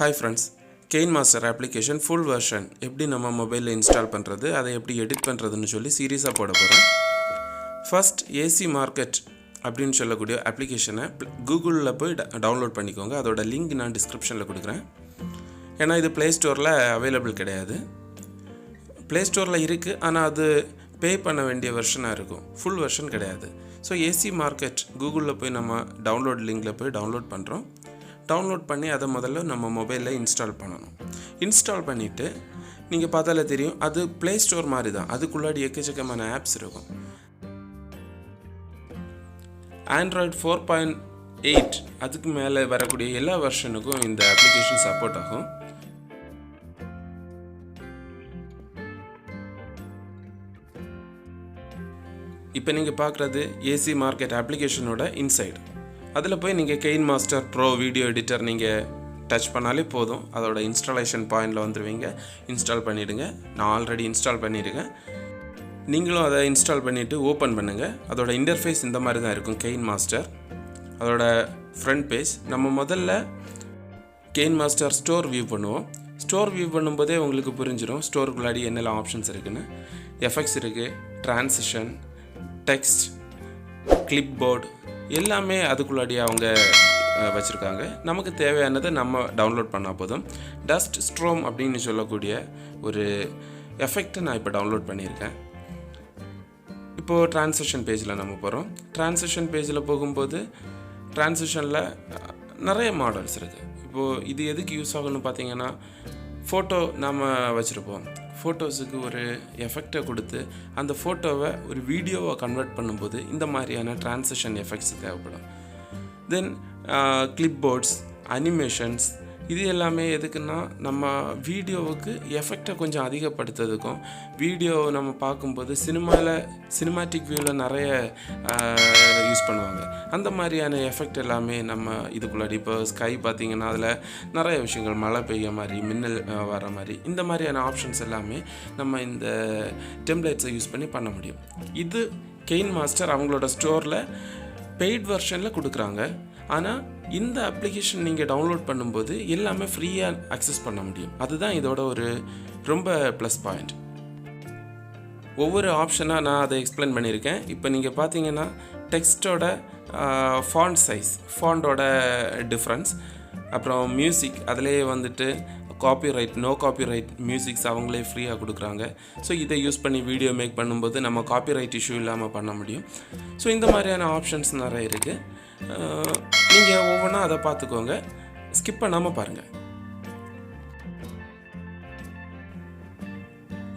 Hi friends, Kinemaster application full version எப்படி நம்ம மொபைலில் இன்ஸ்டால் பண்ணுறது அதை எப்படி எடிட் பண்ணுறதுன்னு சொல்லி சீரியஸாக போட போகிறேன். ஃபர்ஸ்ட் ACMarket அப்படின்னு சொல்லக்கூடிய அப்ளிகேஷனை கூகுளில் போய் டவுன்லோட் பண்ணிக்கோங்க. அதோட லிங்க் நான் டிஸ்கிரிப்ஷனில் கொடுக்குறேன். ஏன்னா இது ப்ளே ஸ்டோரில் அவைலபிள் கிடையாது. ப்ளே ஸ்டோரில் இருக்குது, ஆனால் அது பே பண்ண வேண்டிய வெர்ஷனாக இருக்கும், ஃபுல் வெர்ஷன் கிடையாது. ஸோ ACMarket கூகுளில் போய் நம்ம டவுன்லோட் லிங்கில் போய் டவுன்லோட் பண்ணுறோம். டவுன்லோட் பண்ணி அதை முதல்ல நம்ம மொபைலில் இன்ஸ்டால் பண்ணணும். இன்ஸ்டால் பண்ணிவிட்டு நீங்கள் பார்த்தாலே தெரியும், அது ப்ளே ஸ்டோர் மாதிரி தான். அதுக்குள்ளாடி எக்கச்சக்கமான ஆப்ஸ் இருக்கும். Android 4.8 அதுக்கு மேலே வரக்கூடிய எல்லா வெர்ஷனுக்கும் இந்த அப்ளிகேஷன் சப்போர்ட் ஆகும். இப்போ நீங்கள் பார்க்குறது ACMarket அப்ளிகேஷனோட இன்சைட். அதில் போய் நீங்கள் Kinemaster Pro வீடியோ எடிட்டர் நீங்கள் டச் பண்ணாலே போதும். அதோட இன்ஸ்டாலேஷன் பாயிண்டில் வந்துடுவீங்க. இன்ஸ்டால் பண்ணிவிடுங்க. நான் ஆல்ரெடி இன்ஸ்டால் பண்ணியிருக்கேன். நீங்களும் அதை இன்ஸ்டால் பண்ணிவிட்டு ஓப்பன் பண்ணுங்கள். அதோட இன்டர்ஃபேஸ் இந்த மாதிரி தான் இருக்கும். Kinemaster அதோட ஃப்ரண்ட் பேஜ். நம்ம முதல்ல Kinemaster ஸ்டோர் வியூ பண்ணுவோம். ஸ்டோர் வியூ பண்ணும்போதே உங்களுக்கு புரிஞ்சிடும் ஸ்டோருக்குள்ளாடி என்னெல்லாம் ஆப்ஷன்ஸ் இருக்குதுன்னு. எஃபெக்ட்ஸ் இருக்குது, ட்ரான்சிஷன், டெக்ஸ்ட், கிளிப்போர்டு எல்லாமே அதுக்குள்ளாடி அவங்க வச்சுருக்காங்க. நமக்கு தேவையானதை நம்ம டவுன்லோட் பண்ணால் போதும். டஸ்ட் ஸ்ட்ரோம் அப்படின்னு சொல்லக்கூடிய ஒரு எஃபெக்டை நான் இப்போ டவுன்லோட் பண்ணியிருக்கேன். இப்போது ட்ரான்சிஷன் பேஜில் நம்ம போகிறோம். ட்ரான்சிஷன் பேஜில் போகும்போது ட்ரான்சிஷனில் நிறைய மாடல்ஸ் இருக்குது. இப்போது இது எதுக்கு யூஸ் ஆகுன்னு பார்த்தீங்கன்னா, ஃபோட்டோ நம்ம வச்சுருப்போம். ஃபோட்டோஸுக்கு ஒரு எஃபெக்டை கொடுத்து அந்த ஃபோட்டோவை ஒரு வீடியோவை கன்வெர்ட் பண்ணும்போது இந்த மாதிரியான ட்ரான்சிஷன் எஃபெக்ட்ஸ் தேவைப்படும். தென் கிளிப்போர்ட்ஸ், அனிமேஷன்ஸ், இது எல்லாமே எதுக்குன்னா நம்ம வீடியோவுக்கு எஃபெக்டை கொஞ்சம் அதிகப்படுத்துறதுக்கும், வீடியோ நம்ம பார்க்கும்போது சினிமாட்டிக் வியூவில் நிறைய யூஸ் பண்ணுவாங்க. அந்த மாதிரியான எஃபெக்ட் எல்லாமே நம்ம இதுக்குள்ளாடி இப்போ ஸ்கை பார்த்திங்கன்னா அதில் நிறைய விஷயங்கள், மழை பெய்ய மாதிரி, மின்னல் வர மாதிரி, இந்த மாதிரியான ஆப்ஷன்ஸ் எல்லாமே நம்ம இந்த டெம்ப்ளேட்ஸை யூஸ் பண்ணி பண்ண முடியும். இது Kinemaster அவங்களோட ஸ்டோரில் பெய்ட் வெர்ஷனில் கொடுக்குறாங்க. ஆனால் இந்த அப்ளிகேஷன் நீங்கள் டவுன்லோட் பண்ணும்போது எல்லாமே ஃப்ரீயாக அக்சஸ் பண்ண முடியும். அதுதான் இதோட ஒரு ரொம்ப ப்ளஸ் பாயிண்ட். ஒவ்வொரு ஆப்ஷனாக நான் அதை எக்ஸ்பிளைன் பண்ணியிருக்கேன். இப்போ நீங்கள் பார்த்தீங்கன்னா டெக்ஸ்ட்டோட ஃபாண்ட் சைஸ், ஃபாண்டோட டிஃப்ரென்ஸ், அப்புறம் மியூசிக், அதிலே வந்துட்டு காப்பிரைட், நோ காப்பிரைட் மியூசிக்ஸ் அவங்களே ஃப்ரீயாக கொடுக்குறாங்க. ஸோ இதை யூஸ் பண்ணி வீடியோ மேக் பண்ணும்போது நம்ம காப்பிரைட் இஷ்யூ இல்லாமல் பண்ண முடியும். ஸோ இந்த மாதிரியான ஆப்ஷன்ஸ் நிறைய இருக்குது. நீங்கள் ஒவ்வொன்றா அதை பார்த்துக்கோங்க, ஸ்கிப் பண்ணாமல் பாருங்கள்.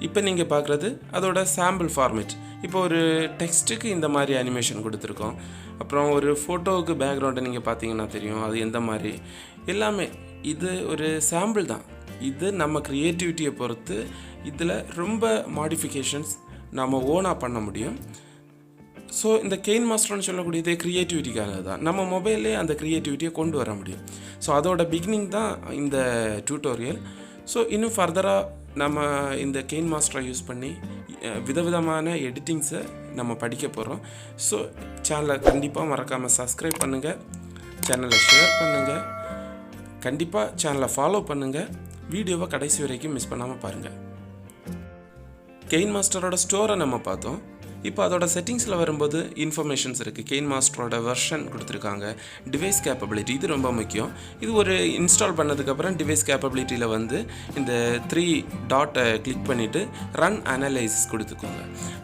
இப்போ நீங்கள் பார்க்குறது அதோட சாம்பிள் ஃபார்மேட். இப்போ ஒரு டெக்ஸ்ட்டுக்கு இந்த மாதிரி அனிமேஷன் கொடுத்துருக்கோம். அப்புறம் ஒரு ஃபோட்டோவுக்கு பேக்ரவுண்டை நீங்கள் பார்த்தீங்கன்னா தெரியும் அது எந்த மாதிரி. எல்லாமே இது ஒரு சாம்பிள் தான். இது நம்ம க்ரியேட்டிவிட்டியை பொறுத்து இதில் ரொம்ப மாடிஃபிகேஷன்ஸ் நம்ம ஓனாக பண்ண முடியும். ஸோ இந்த Kinemasterன்னு சொல்லக்கூடியது க்ரியேட்டிவிட்டிக்காக தான். நம்ம மொபைல்லே அந்த க்ரியேட்டிவிட்டியை கொண்டு வர முடியும். ஸோ அதோட பிகினிங் தான் இந்த டியூட்டோரியல். ஸோ இன்னும் ஃபர்தராக நம்ம இந்த Kinemaster யூஸ் பண்ணி விதவிதமான எடிட்டிங்ஸை நம்ம படிக்க போகிறோம். ஸோ சேனலை கண்டிப்பாக மறக்காமல் சப்ஸ்கிரைப் பண்ணுங்கள், சேனலை ஷேர் பண்ணுங்கள், கண்டிப்பாக சேனலை ஃபாலோ பண்ணுங்கள், வீடியோவை கடைசி வரைக்கும் மிஸ் பண்ணாமல் பாருங்கள். Kinemasterோட ஸ்டோரை நம்ம பார்த்தோம். இப்போ அதோட செட்டிங்ஸில் வரும்போது இன்ஃபர்மேஷன்ஸ் இருக்குது. Kinemasterோட வெர்ஷன் கொடுத்துருக்காங்க, டிவைஸ் கேப்பபிலிட்டி, இது ரொம்ப முக்கியம். இது ஒரு இன்ஸ்டால் பண்ணதுக்கப்புறம் டிவைஸ் கேப்பபிலிட்டியில் வந்து இந்த 3 டாட்டை கிளிக் பண்ணிவிட்டு ரன் அனலைஸ் கொடுத்துக்கோங்க.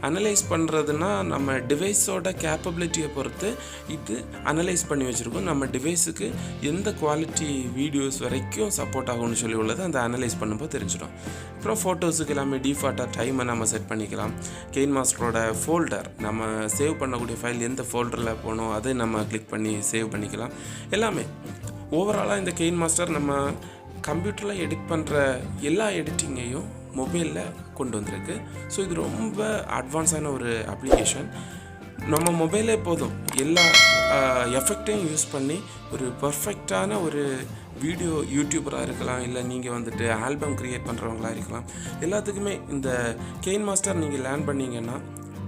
அனலைஸ் பண்ணுறதுனா நம்ம டிவைஸோட கேப்பபிலிட்டியை பொறுத்து இது அனலைஸ் பண்ணி வச்சுருக்கோம். நம்ம டிவைஸுக்கு எந்த குவாலிட்டி வீடியோஸ் வரைக்கும் சப்போர்ட் ஆகும்னு சொல்லி உள்ளது அந்த அனலைஸ் பண்ணும்போது தெரிஞ்சிடும். அப்புறம் ஃபோட்டோஸுக்கு எல்லாமே டிஃபால்ட்டாக டைமை நம்ம செட் பண்ணிக்கலாம். Kinemasterோட ஃபோல்டர், நம்ம சேவ் பண்ணக்கூடிய ஃபைல் எந்த ஃபோல்டரில் போனோம் அதை நம்ம கிளிக் பண்ணி சேவ் பண்ணிக்கலாம். எல்லாமே ஓவராலாக இந்த Kinemaster நம்ம கம்ப்யூட்டரில் எடிட் பண்ணுற எல்லா எடிட்டிங்கையும் மொபைலில் கொண்டு வந்திருக்கு. ஸோ இது ரொம்ப அட்வான்ஸான ஒரு அப்ளிகேஷன். நம்ம மொபைலே போதும் எல்லா எஃபெக்டையும் யூஸ் பண்ணி ஒரு பர்ஃபெக்டான ஒரு வீடியோ யூடியூபராக இருக்கலாம், இல்லை நீங்கள் வந்துட்டு ஆல்பம் க்ரியேட் பண்ணுறவங்களாக இருக்கலாம், எல்லாத்துக்குமே இந்த Kinemaster நீங்கள் லேர்ன் பண்ணிங்கன்னா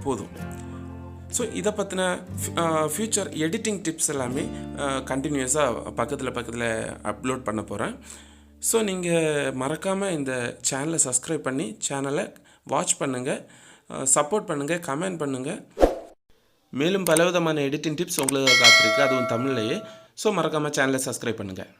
போதும். ஸோ இதை பற்றின ஃப்யூச்சர் எடிட்டிங் டிப்ஸ் எல்லாமே கண்டினியூஸாக பக்கத்தில் அப்லோட் பண்ண போகிறேன். ஸோ நீங்கள் மறக்காமல் இந்த சேனலை சப்ஸ்கிரைப் பண்ணி சேனலை வாட்ச் பண்ணுங்கள், சப்போர்ட் பண்ணுங்கள், கமெண்ட் பண்ணுங்கள். மேலும் பலவிதமான எடிட்டிங் டிப்ஸ் உங்களுக்கு காத்திருக்கு, அதுவும் தமிழ்லையே. ஸோ மறக்காமல் சேனலை சப்ஸ்கிரைப் பண்ணுங்கள்.